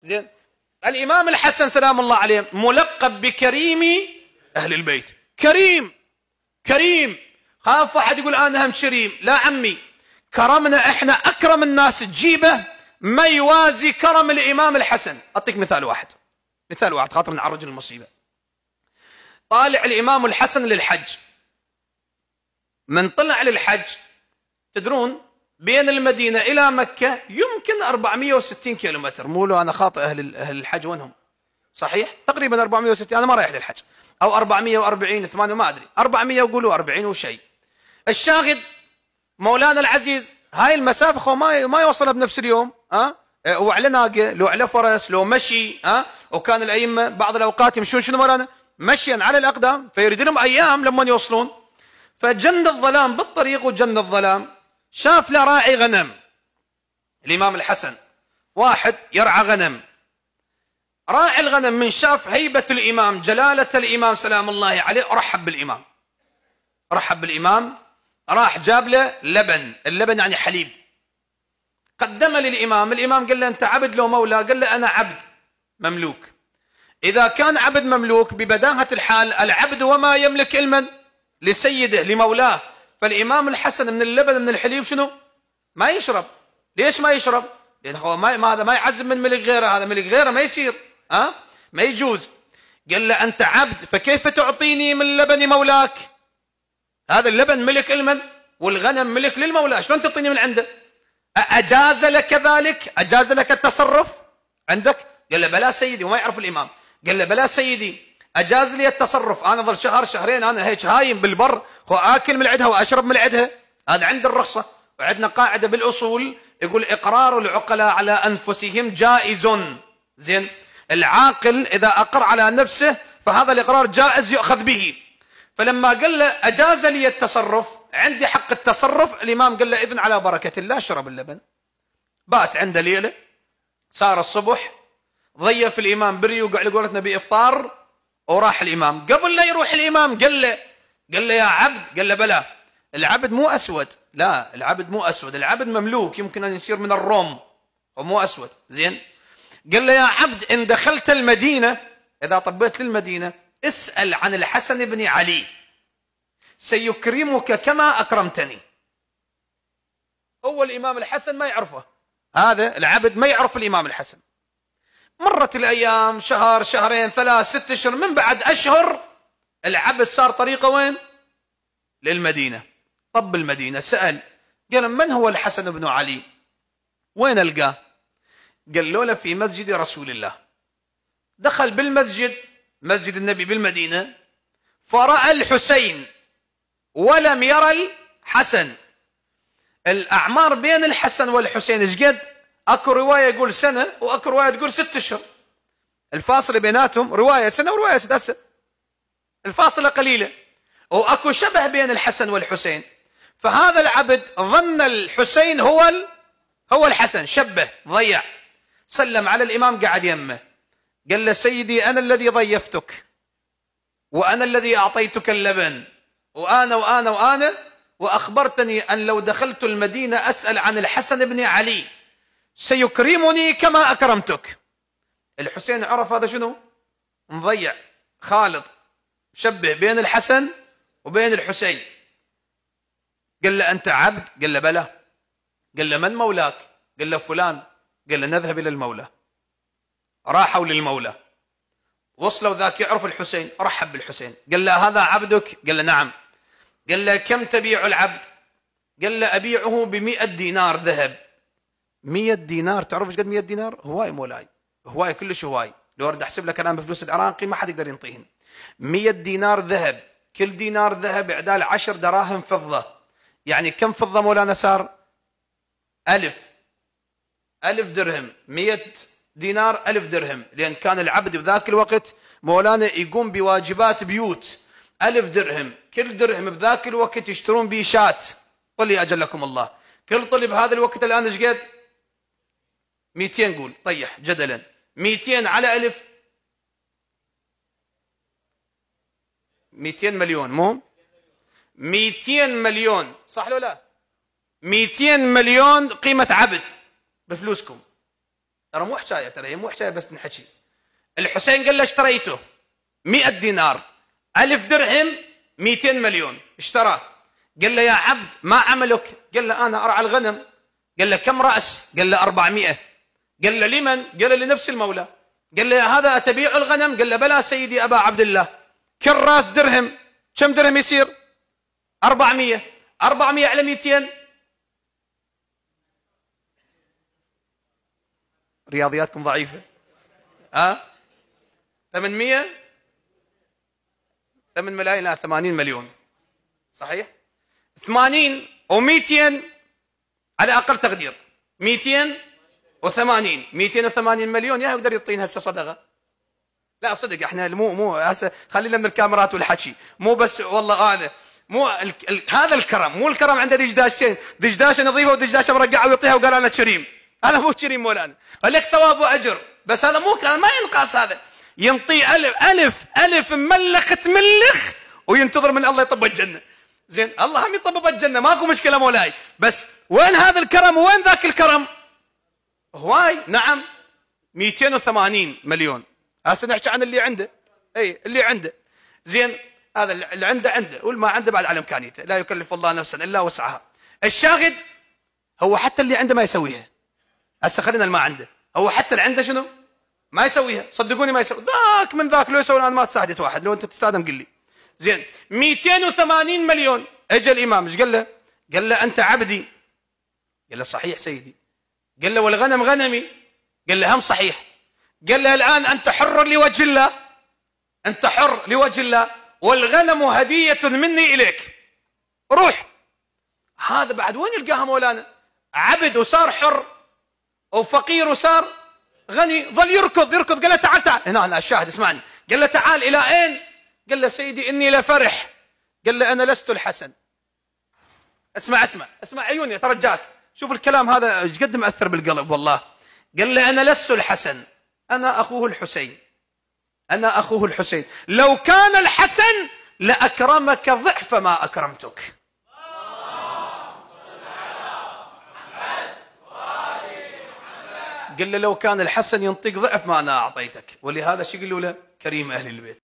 زين. الإمام الحسن سلام الله عليه ملقب بكريم أهل البيت. كريم كريم. خاف واحد يقول أنا هم كريم. لا عمي، كرمنا إحنا أكرم الناس تجيبه ما يوازي كرم الإمام الحسن. أعطيك مثال واحد، مثال واحد خاطر نعرج المصيبة. طالع الإمام الحسن للحج. من طلع للحج تدرون بين المدينة إلى مكة يمكن 460 كيلومتر. مو لو أنا خاطئ، أهل الحج وينهم؟ صحيح تقريبا 460. أنا ما رايح للحج، أو 440 8 ما أدري، 400 وقولوا 40 وشيء. الشاهد مولانا العزيز هاي المسافة خو ما يوصلها بنفس اليوم. وعلى ناقة لو على فرس لو مشي. وكان الأئمة بعض الأوقات يمشون شنو مولانا؟ مشيا على الأقدام، فيريد لهم أيام لما يوصلون. فجن الظلام بالطريق، وجن الظلام شاف له راعي غنم. الإمام الحسن واحد يرعى غنم. راعي الغنم من شاف هيبة الإمام جلالة الإمام سلام الله عليه رحب بالإمام. رحب بالإمام، راح جاب له لبن. اللبن يعني حليب. قدم للإمام. الإمام قال له أنت عبد لو مولى؟ قال له أنا عبد مملوك. إذا كان عبد مملوك ببداهة الحال العبد وما يملك علما لسيده لمولاه. فالإمام الحسن من اللبن من الحليب شنو؟ ما يشرب. ليش ما يشرب؟ لأن هو هذا ما يعزم من ملك غيره، هذا ملك غيره ما يصير. ما يجوز. قال له أنت عبد فكيف تعطيني من لبن مولاك؟ هذا اللبن ملك علما والغنم ملك للمولى، شلون تعطيني من عنده؟ أجاز لك ذلك؟ أجاز لك التصرف عندك؟ قال له بلا سيدي. وما يعرف الإمام. قال له بلا سيدي، أجاز لي التصرف. أنا ظل شهر شهرين أنا هيك هايم بالبر، وآكل من عدها وأشرب من عدها، هذا عند الرخصة. وعندنا قاعدة بالأصول يقول إقرار العقلاء على أنفسهم جائز. زين. العاقل إذا أقر على نفسه فهذا الإقرار جائز يؤخذ به. فلما قال له أجاز لي التصرف، عندي حق التصرف، الإمام قال له إذن على بركة الله شرب اللبن. بات عنده ليلة، صار الصبح، ضيف الإمام بري وقعد قولتنا بإفطار، وراح الإمام. قبل لا يروح الإمام قال له يا عبد. قال له بلى، العبد مو أسود. لا العبد مو أسود، العبد مملوك، يمكن أن يصير من الروم ومو أسود. زين. قال له يا عبد إن دخلت المدينة، إذا طبيت للمدينة اسأل عن الحسن بن علي سيكرمك كما أكرمتني. هو الإمام الحسن ما يعرفه، هذا العبد ما يعرف الإمام الحسن. مرت الأيام، شهر شهرين 3 6 أشهر. من بعد أشهر العبد صار طريقه وين؟ للمدينة. طب المدينة سأل، قال من هو الحسن بن علي؟ وين ألقاه؟ قال له في مسجد رسول الله. دخل بالمسجد، مسجد النبي بالمدينة، فرأى الحسين ولم يرى الحسن. الأعمار بين الحسن والحسين ايش قد؟ اكو رواية يقول سنة، واكو رواية تقول 6 أشهر. الفاصلة بيناتهم رواية سنة ورواية 6 أشهر، الفاصلة قليلة. واكو شبه بين الحسن والحسين. فهذا العبد ظن الحسين هو الحسن، شبه ضيع. سلم على الإمام قعد يمه، قال له سيدي أنا الذي ضيفتك، وأنا الذي أعطيتك اللبن، وأنا وأخبرتني أن لو دخلت المدينة أسأل عن الحسن بن علي سيكرمني كما أكرمتك. الحسين عرف هذا شنو؟ مضيع، خالط، شبه بين الحسن وبين الحسين. قال له أنت عبد؟ قال له بلى. قال له من مولاك؟ قال له فلان. قال له نذهب إلى المولى. راحوا للمولى، وصلوا ذاك يعرف الحسين، رحب بالحسين. قال له هذا عبدك؟ قال له نعم. قال له كم تبيع العبد؟ قال له أبيعه ب100 دينار ذهب. 100 دينار، تعرف ايش قد 100 دينار؟ هواي مولاي، هواي كلش هواي. لو ارد احسب لك الان بفلوس العراقي ما حد يقدر ينطيهن. 100 دينار ذهب، كل دينار ذهب عدال 10 دراهم فضة. يعني كم فضة مولانا صار؟ 1000 درهم. 100 دينار 1000 درهم، لأن كان العبد بذاك الوقت مولانا يقوم بواجبات بيوت. 1000 درهم، كل درهم بذاك الوقت يشترون به شات. طلي أجلكم الله، كل طلي بهذا الوقت الآن ايش قد؟ 200 قول، طيح جدلا، 200 على 1000 200 مليون، مو 200 مليون، صح لو لا؟ 200 مليون قيمة عبد بفلوسكم. ترى مو حكاية، ترى هي مو حكاية بس نحكي. الحسين قال له اشتريته 100 دينار، 1000 درهم، 200 مليون، اشتراه. قال له يا عبد ما عملك؟ قال له أنا أرعى الغنم. قال له كم رأس؟ قال له 400. قال له لمن؟ قال له لنفس المولى. قال له يا هذا أتبيع الغنم؟ قال له بلى سيدي أبا عبد الله. كل راس درهم، كم درهم يصير؟ 400. 400 على 200، رياضياتكم ضعيفة. 800، 8 ملايين، لا 80 مليون، صحيح؟ 80 و200 على أقل تقدير 280. 280 مليون يا يقدر يعطينا هسه صدقة؟ لا صدق، احنا مو هسه خلينا من الكاميرات والحكي، مو بس والله انا مو هذا الكرم، مو الكرم عنده دشداشتين، دشداشه نظيفه ودشداشه مرقعه ويعطيها وقال انا كريم. انا مو كريم مولانا، لك ثواب واجر، بس هذا مو ما ينقاس، هذا ينطي ألف مملخ تملخ وينتظر من الله يطب الجنه. زين الله هم يطبب الجنه، ماكو مشكله مولاي، بس وين هذا الكرم وين ذاك الكرم؟ هواي. نعم 280 مليون. هسه نحكي عن اللي عنده. اي اللي عنده. زين هذا اللي عنده والما عنده بعد على امكانيته، لا يكلف الله نفسا الا وسعها. الشاهد هو حتى اللي عنده ما يسويها. هسه خلينا اللي ما عنده، هو حتى اللي عنده شنو؟ ما يسويها، صدقوني ما يسوي. ذاك من ذاك لو يسوي انا ما استعدت واحد، لو انت تستخدم قل لي. زين 280 مليون. اجى الامام ايش قال له؟ قال له انت عبدي. قال له صحيح سيدي. قال له والغنم غنمي. قال له هم صحيح. قال له الان انت حر لوجه الله، انت حر لوجه الله، والغنم هديه مني اليك، روح. هذا بعد وين يلقاها مولانا؟ عبد وصار حر، وفقير وصار غني، ظل يركض. قال له تعال هنا الشاهد اسمعني. قال له تعال الى اين؟ قال له سيدي اني لفرح. قال له انا لست الحسن. اسمع عيوني ترجاك، شوف الكلام هذا ايش قد مأثر بالقلب والله. قال له انا لست الحسن، انا اخوه الحسين، انا اخوه الحسين، لو كان الحسن لاكرمك ضعف ما اكرمتك. قال له لو كان الحسن ينطيك ضعف ما انا اعطيتك، ولهذا شو يقولوا له؟ كريم اهل البيت.